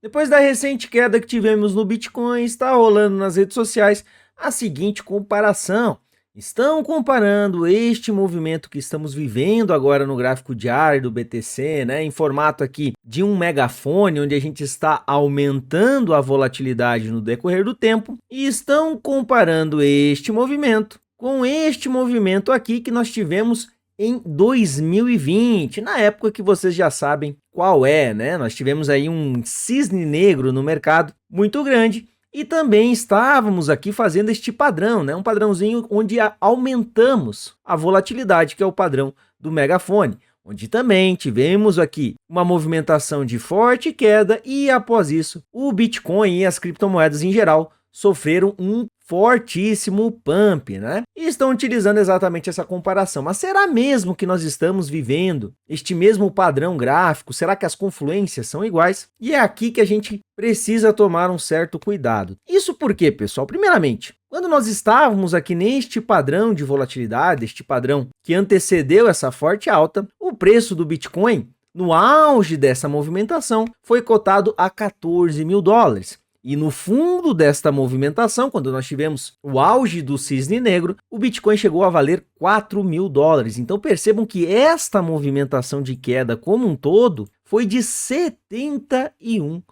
Depois da recente queda que tivemos no Bitcoin, está rolando nas redes sociais a seguinte comparação. Estão comparando este movimento que estamos vivendo agora no gráfico diário do BTC, né, em formato aqui de um megafone, onde a gente está aumentando a volatilidade no decorrer do tempo, e estão comparando este movimento com este movimento aqui que nós tivemos em 2020, na época que vocês já sabem qual é, né? Nós tivemos aí um cisne negro no mercado muito grande e também estávamos aqui fazendo este padrão, né? Um padrãozinho onde aumentamos a volatilidade, que é o padrão do megafone, onde também tivemos aqui uma movimentação de forte queda e após isso o Bitcoin e as criptomoedas em geral sofreram um fortíssimo pump, né? E estão utilizando exatamente essa comparação. Mas será mesmo que nós estamos vivendo este mesmo padrão gráfico? Será que as confluências são iguais? E é aqui que a gente precisa tomar um certo cuidado. Isso por quê, pessoal? Primeiramente, quando nós estávamos aqui neste padrão de volatilidade, este padrão que antecedeu essa forte alta, o preço do Bitcoin, no auge dessa movimentação, foi cotado a 14 mil dólares. E no fundo desta movimentação, quando nós tivemos o auge do cisne negro, o Bitcoin chegou a valer 4 mil dólares. Então percebam que esta movimentação de queda como um todo foi de 71%.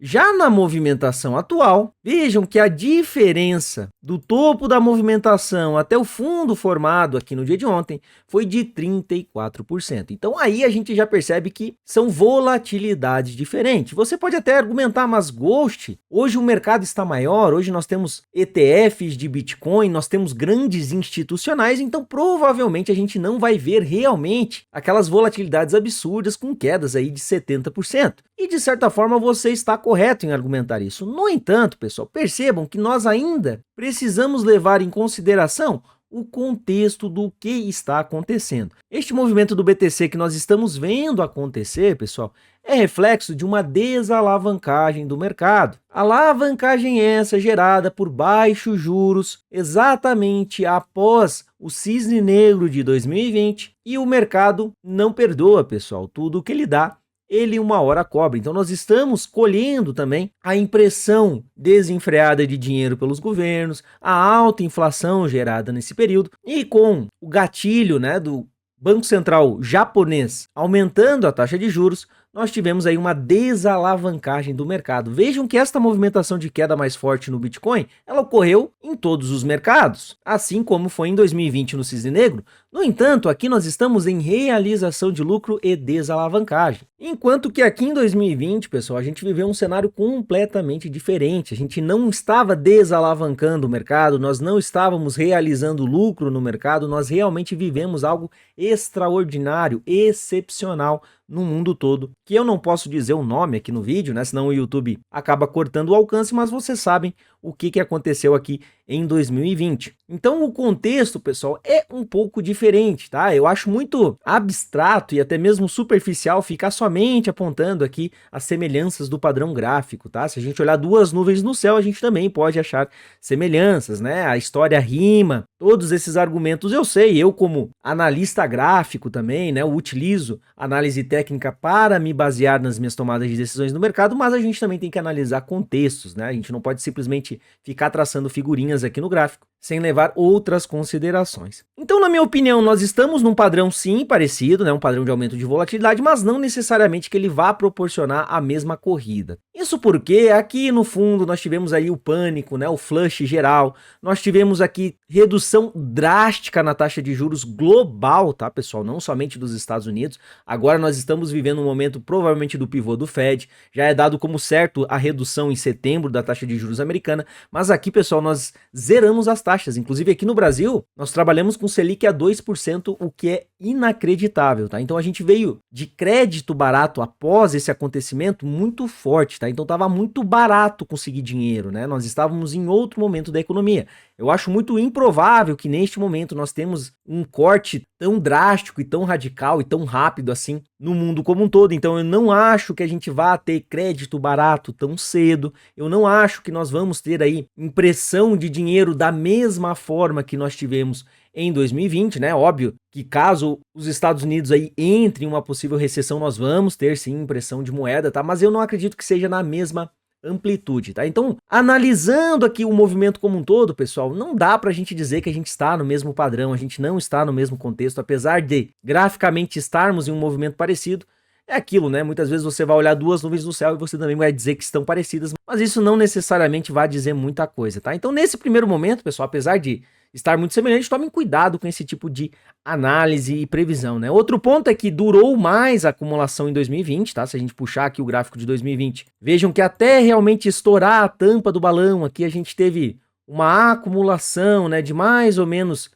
Já na movimentação atual, vejam que a diferença do topo da movimentação até o fundo formado aqui no dia de ontem foi de 34%. Então aí a gente já percebe que são volatilidades diferentes. Você pode até argumentar, mas Ghost, hoje o mercado está maior, hoje nós temos ETFs de Bitcoin, nós temos grandes institucionais, então provavelmente a gente não vai ver realmente aquelas volatilidades absurdas com quedas aí de 70%. E de certa forma você está correto em argumentar isso. No entanto, pessoal, percebam que nós ainda precisamos levar em consideração o contexto do que está acontecendo. Este movimento do BTC que nós estamos vendo acontecer, pessoal, é reflexo de uma desalavancagem do mercado. Alavancagem essa gerada por baixos juros exatamente após o cisne negro de 2020 e o mercado não perdoa, pessoal, tudo o que ele dá ele uma hora cobra. Então nós estamos colhendo também a impressão desenfreada de dinheiro pelos governos, a alta inflação gerada nesse período e com o gatilho, né, do Banco Central japonês aumentando a taxa de juros, nós tivemos aí uma desalavancagem do mercado. Vejam que esta movimentação de queda mais forte no Bitcoin, ela ocorreu em todos os mercados, assim como foi em 2020 no cisne negro. No entanto, aqui nós estamos em realização de lucro e desalavancagem. Enquanto que aqui em 2020, pessoal, a gente viveu um cenário completamente diferente. A gente não estava desalavancando o mercado, nós não estávamos realizando lucro no mercado, nós realmente vivemos algo extraordinário, excepcional no mundo todo, que eu não posso dizer o nome aqui no vídeo, né? Senão o YouTube acaba cortando o alcance, mas vocês sabem o que aconteceu aqui em 2020. Então o contexto, pessoal, é um pouco diferente, tá? Eu acho muito abstrato e até mesmo superficial ficar somente apontando aqui as semelhanças do padrão gráfico, tá? Se a gente olhar duas nuvens no céu, a gente também pode achar semelhanças, né? A história rima, todos esses argumentos eu sei, eu como analista gráfico também, né? Eu utilizo análise técnica para me basear nas minhas tomadas de decisões no mercado, mas a gente também tem que analisar contextos, né? A gente não pode simplesmente ficar traçando figurinhas aqui no gráfico sem levar outras considerações. Então, na minha opinião, nós estamos num padrão sim parecido, né? Um padrão de aumento de volatilidade, mas não necessariamente que ele vá proporcionar a mesma corrida. Isso porque aqui no fundo nós tivemos aí o pânico, né? O flush geral, nós tivemos aqui redução drástica na taxa de juros global, tá, pessoal? Não somente dos Estados Unidos. Agora nós estamos vivendo um momento provavelmente do pivô do Fed, já é dado como certo a redução em setembro da taxa de juros americana, mas aqui, pessoal, nós zeramos as taxas. Inclusive aqui no Brasil, nós trabalhamos com Selic a 2%, o que é inacreditável, tá? Então a gente veio de crédito barato após esse acontecimento muito forte, tá? Então tava muito barato conseguir dinheiro, né? Nós estávamos em outro momento da economia. Eu acho muito improvável que neste momento nós temos um corte tão drástico e tão radical e tão rápido assim no mundo como um todo. Então eu não acho que a gente vá ter crédito barato tão cedo. Eu não acho que nós vamos ter aí impressão de dinheiro da mesma forma que nós tivemos em 2020, né? Óbvio que caso os Estados Unidos aí entrem em uma possível recessão, nós vamos ter sim impressão de moeda, tá? Mas eu não acredito que seja na mesma amplitude, tá? Então, analisando aqui o movimento como um todo, pessoal, não dá pra gente dizer que a gente está no mesmo padrão, a gente não está no mesmo contexto, apesar de graficamente estarmos em um movimento parecido. É aquilo, né? Muitas vezes você vai olhar duas nuvens no céu e você também vai dizer que estão parecidas, mas isso não necessariamente vai dizer muita coisa, tá? Então, nesse primeiro momento, pessoal, apesar de estar muito semelhante, tomem cuidado com esse tipo de análise e previsão, né? Outro ponto é que durou mais a acumulação em 2020, tá? Se a gente puxar aqui o gráfico de 2020, vejam que até realmente estourar a tampa do balão, aqui a gente teve uma acumulação, né, de mais ou menos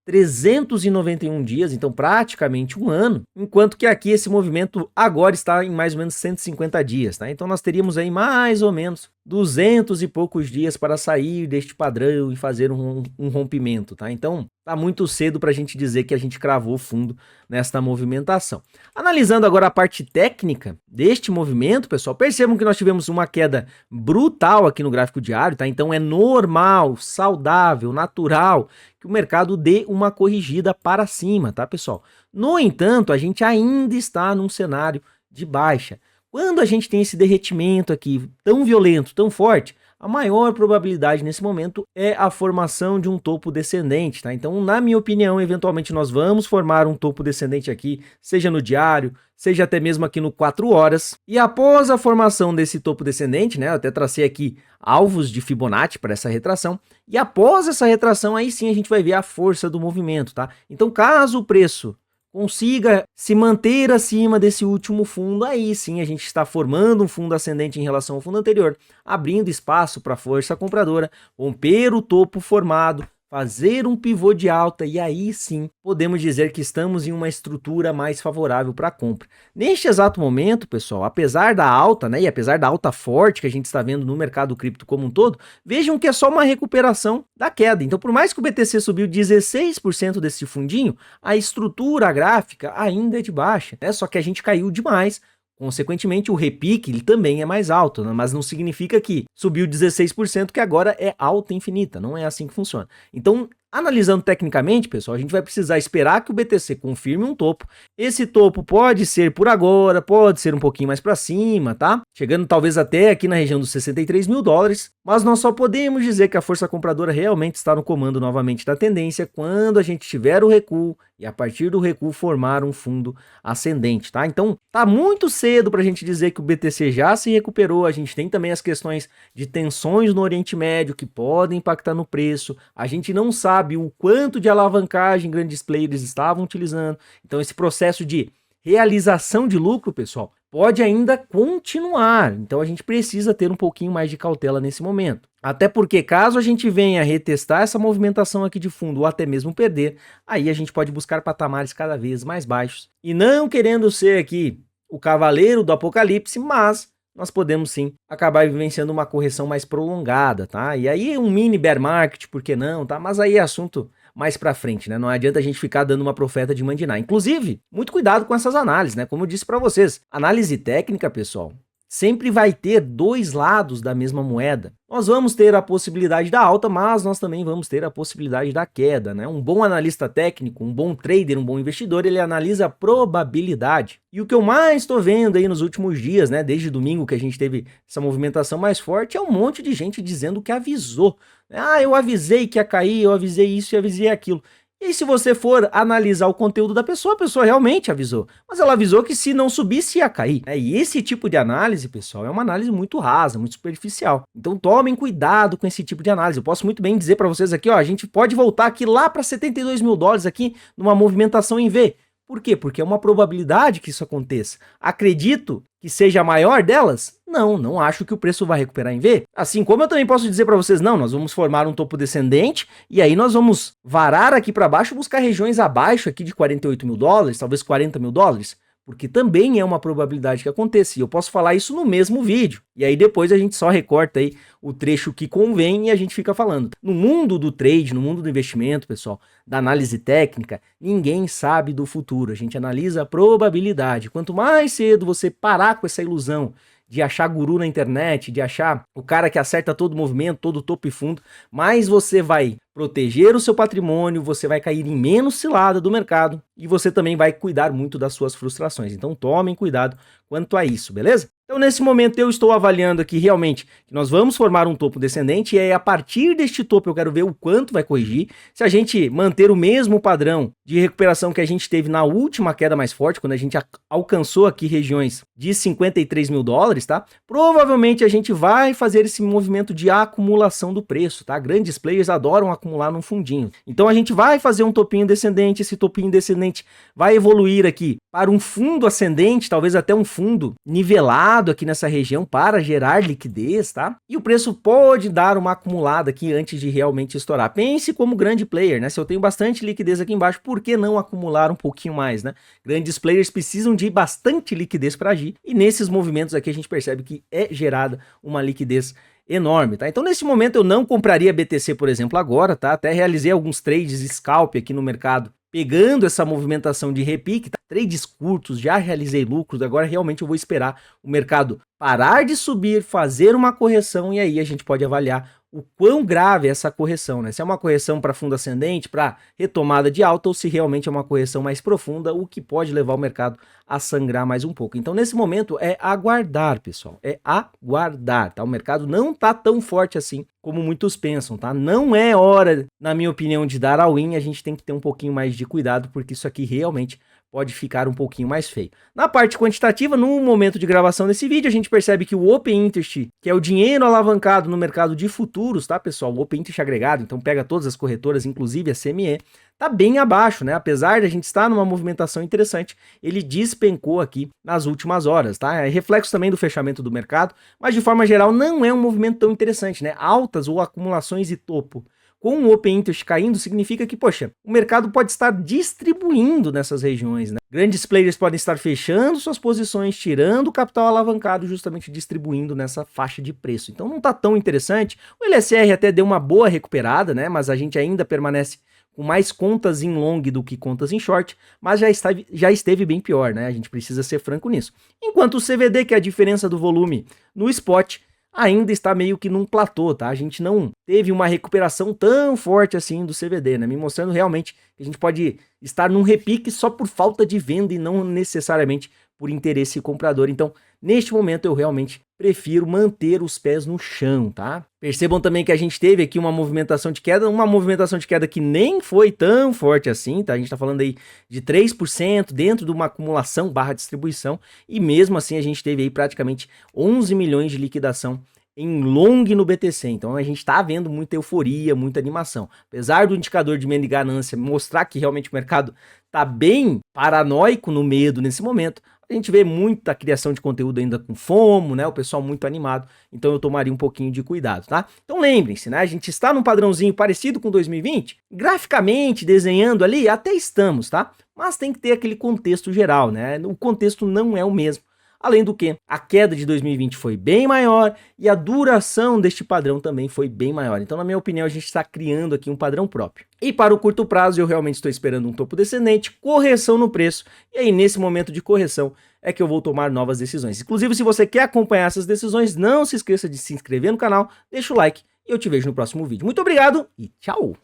391 dias, então praticamente um ano, enquanto que aqui esse movimento agora está em mais ou menos 150 dias, tá? Então nós teríamos aí mais ou menos 200 e poucos dias para sair deste padrão e fazer um rompimento, tá? Então tá muito cedo para a gente dizer que a gente cravou fundo nesta movimentação. Analisando agora a parte técnica deste movimento, pessoal, percebam que nós tivemos uma queda brutal aqui no gráfico diário, tá? Então é normal, saudável, natural que o mercado dê uma corrigida para cima, tá, pessoal? No entanto, a gente ainda está num cenário de baixa. Quando a gente tem esse derretimento aqui tão violento, tão forte, a maior probabilidade nesse momento é a formação de um topo descendente, tá? Então, na minha opinião, eventualmente nós vamos formar um topo descendente aqui, seja no diário, seja até mesmo aqui no 4 horas. E após a formação desse topo descendente, né, eu até tracei aqui alvos de Fibonacci para essa retração, e após essa retração, aí sim a gente vai ver a força do movimento, tá? Então, caso o preço consiga se manter acima desse último fundo, aí sim a gente está formando um fundo ascendente em relação ao fundo anterior, abrindo espaço para a força compradora, romper o topo formado, fazer um pivô de alta e aí sim podemos dizer que estamos em uma estrutura mais favorável para a compra. Neste exato momento, pessoal, apesar da alta, né, e apesar da alta forte que a gente está vendo no mercado cripto como um todo, vejam que é só uma recuperação da queda. Então, por mais que o BTC subiu 16% desse fundinho, a estrutura gráfica ainda é de baixa, né? Só que a gente caiu demais. Consequentemente, o repique ele também é mais alto, né? Mas não significa que subiu 16% que agora é alta infinita, não é assim que funciona. Então, analisando tecnicamente, pessoal, a gente vai precisar esperar que o BTC confirme um topo. Esse topo pode ser por agora, pode ser um pouquinho mais para cima, tá? Chegando talvez até aqui na região dos 63 mil dólares, mas nós só podemos dizer que a força compradora realmente está no comando novamente da tendência quando a gente tiver o recuo e a partir do recuo formar um fundo ascendente, tá? Então, tá muito cedo para a gente dizer que o BTC já se recuperou, a gente tem também as questões de tensões no Oriente Médio que podem impactar no preço, a gente não sabe o quanto de alavancagem grandes players estavam utilizando, então esse processo de realização de lucro, pessoal, pode ainda continuar, então a gente precisa ter um pouquinho mais de cautela nesse momento. Até porque caso a gente venha retestar essa movimentação aqui de fundo ou até mesmo perder, aí a gente pode buscar patamares cada vez mais baixos. E não querendo ser aqui o cavaleiro do apocalipse, mas nós podemos sim acabar vivenciando uma correção mais prolongada, tá? E aí um mini bear market, por que não, tá? Mas aí é assunto mais pra frente, né? Não adianta a gente ficar dando uma profeta de mandinar. Inclusive, muito cuidado com essas análises, né? Como eu disse pra vocês, análise técnica, pessoal, sempre vai ter dois lados da mesma moeda. Nós vamos ter a possibilidade da alta, mas nós também vamos ter a possibilidade da queda, né? Um bom analista técnico, um bom trader, um bom investidor, ele analisa a probabilidade. E o que eu mais estou vendo aí nos últimos dias, né? Desde domingo que a gente teve essa movimentação mais forte, é um monte de gente dizendo que avisou. Ah, eu avisei que ia cair, eu avisei isso e avisei aquilo. E se você for analisar o conteúdo da pessoa, a pessoa realmente avisou. Mas ela avisou que se não subisse ia cair. E esse tipo de análise, pessoal, é uma análise muito rasa, muito superficial. Então tomem cuidado com esse tipo de análise. Eu posso muito bem dizer para vocês aqui, ó, a gente pode voltar aqui lá para 72 mil dólares aqui numa movimentação em V. Por quê? Porque é uma probabilidade que isso aconteça. Acredito que seja a maior delas? Não acho que o preço vai recuperar em V. Assim como eu também posso dizer para vocês, não, nós vamos formar um topo descendente e aí nós vamos varar aqui para baixo, buscar regiões abaixo aqui de 48 mil dólares, talvez 40 mil dólares. Porque também é uma probabilidade que aconteça, e eu posso falar isso no mesmo vídeo. E aí depois a gente só recorta aí o trecho que convém e a gente fica falando. No mundo do trade, no mundo do investimento, pessoal, da análise técnica, ninguém sabe do futuro. A gente analisa a probabilidade. Quanto mais cedo você parar com essa ilusão de achar guru na internet, de achar o cara que acerta todo o movimento, todo o topo e fundo, mais você vai proteger o seu patrimônio, você vai cair em menos cilada do mercado e você também vai cuidar muito das suas frustrações. Então tomem cuidado quanto a isso, beleza? Então nesse momento eu estou avaliando aqui realmente que nós vamos formar um topo descendente e aí a partir deste topo eu quero ver o quanto vai corrigir. Se a gente manter o mesmo padrão de recuperação que a gente teve na última queda mais forte, quando a gente alcançou aqui regiões de 53 mil dólares, tá? Provavelmente a gente vai fazer esse movimento de acumulação do preço, tá? Grandes players adoram acumular num fundinho. Então a gente vai fazer um topinho descendente, esse topinho descendente vai evoluir aqui para um fundo ascendente, talvez até um fundo nivelado aqui nessa região para gerar liquidez, tá? E o preço pode dar uma acumulada aqui antes de realmente estourar. Pense como grande player, né? Se eu tenho bastante liquidez aqui embaixo, por que não acumular um pouquinho mais, né? Grandes players precisam de bastante liquidez para agir e nesses movimentos aqui a gente percebe que é gerada uma liquidez enorme, tá? Então nesse momento eu não compraria BTC, por exemplo, agora, tá? Até realizei alguns trades scalp aqui no mercado, pegando essa movimentação de repique, tá? Trades curtos, já realizei lucros, agora realmente eu vou esperar o mercado parar de subir, fazer uma correção e aí a gente pode avaliar o quão grave é essa correção, né? Se é uma correção para fundo ascendente, para retomada de alta ou se realmente é uma correção mais profunda, o que pode levar o mercado a sangrar mais um pouco. Então nesse momento é aguardar, pessoal, é aguardar, tá? O mercado não tá tão forte assim como muitos pensam, tá? Não é hora, na minha opinião, de dar all-in, a gente tem que ter um pouquinho mais de cuidado, porque isso aqui realmente pode ficar um pouquinho mais feio. Na parte quantitativa, no momento de gravação desse vídeo, a gente percebe que o Open Interest, que é o dinheiro alavancado no mercado de futuros, tá, pessoal? O Open Interest agregado, então pega todas as corretoras, inclusive a CME, tá bem abaixo, né? Apesar de a gente estar numa movimentação interessante, ele despencou aqui nas últimas horas, tá? É reflexo também do fechamento do mercado, mas de forma geral não é um movimento tão interessante, né? Altas ou acumulações de topo com o Open Interest caindo, significa que, poxa, o mercado pode estar distribuindo nessas regiões, né? Grandes players podem estar fechando suas posições, tirando o capital alavancado, justamente distribuindo nessa faixa de preço. Então não tá tão interessante. O LSR até deu uma boa recuperada, né? Mas a gente ainda permanece com mais contas em long do que contas em short, mas já esteve bem pior, né? A gente precisa ser franco nisso. Enquanto o CVD, que é a diferença do volume no spot, ainda está meio que num platô, tá? A gente não teve uma recuperação tão forte assim do CVD, né? Me mostrando realmente que a gente pode estar num repique só por falta de venda e não necessariamente por interesse comprador. Então, neste momento, eu realmente prefiro manter os pés no chão, tá? Percebam também que a gente teve aqui uma movimentação de queda que nem foi tão forte assim, tá? A gente tá falando aí de 3% dentro de uma acumulação barra distribuição e mesmo assim a gente teve aí praticamente 11 milhões de liquidação em long no BTC, então a gente tá vendo muita euforia, muita animação. Apesar do indicador de medo e ganância mostrar que realmente o mercado tá bem paranoico no medo nesse momento, a gente vê muita criação de conteúdo ainda com FOMO, né? O pessoal muito animado, então eu tomaria um pouquinho de cuidado, tá? Então lembrem-se, né? A gente está num padrãozinho parecido com 2020, graficamente, desenhando ali, até estamos, tá? Mas tem que ter aquele contexto geral, né? O contexto não é o mesmo. Além do que, a queda de 2020 foi bem maior e a duração deste padrão também foi bem maior. Então, na minha opinião, a gente está criando aqui um padrão próprio. E para o curto prazo, eu realmente estou esperando um topo descendente, correção no preço, e aí nesse momento de correção é que eu vou tomar novas decisões. Inclusive, se você quer acompanhar essas decisões, não se esqueça de se inscrever no canal, deixa o like e eu te vejo no próximo vídeo. Muito obrigado e tchau!